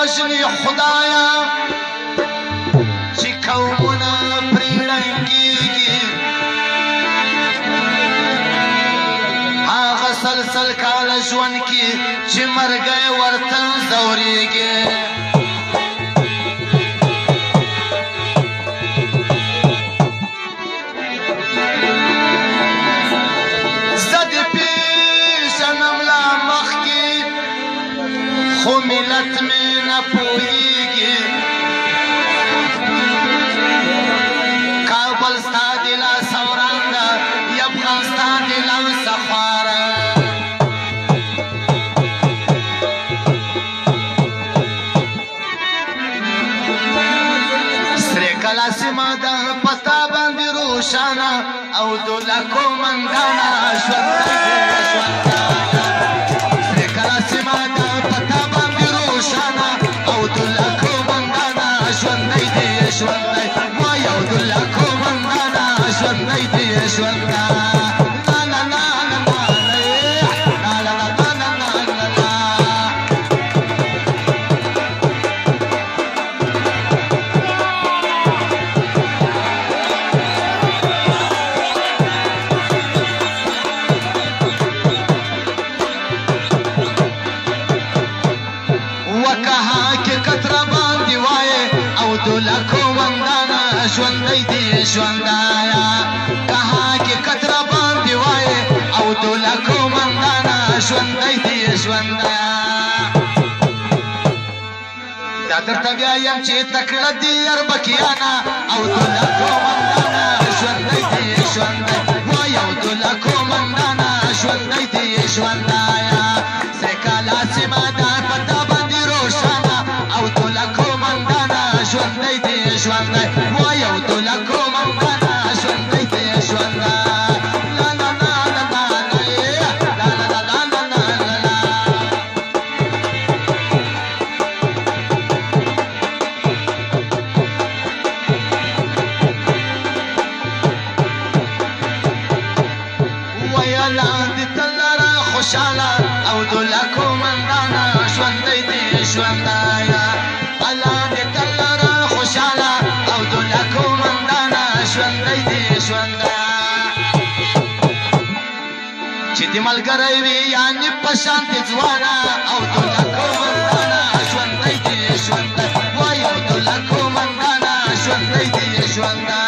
وژني خدایا چې قومونه پرې ړنګېږي هغه سلسل کاله ژوند کې چې مرګی ورته ځورېږي خو ملت میں نہ پوئیگی کابل ستا دلا سورانگا یبغان ستا دلا سخوارا سرے کلا سمادا پتا باندی روشانا او دولکو مندانا شوتا شوتا سرے کلا سمادا ژوندی ما یو دله کومندانه ژوندی دی ژونده ژوندی دی ژوندایا کها کې کتره باندې وایې او دولکو مندانه ژوندی دی ژوندایا دا درته بیا یم چې تکړه دي اربکیانه او دولکو مندانه ژوندی دی ژوندی وایه او دولکو مندانه ژوندی دی ژوندایا سرې کاله سیمه ده پتا باندې روښانه او دولکو مندانه ژوندی دی ژوندی وایو دولکو مندانه ژوندی دی ژونده وایه لاندې تل لره خوشحاله او دولکو مندانه ژوندی دی ژونده لاندې تل لره خوشحاله او دولکو مندانه ژوندی دی ژونده چې د ملګری وي یعنې په شانتې ځوانه او دولکو مندانه ژوندی دی ژونده وایو دولکو مندانه ژوندی دی ژونده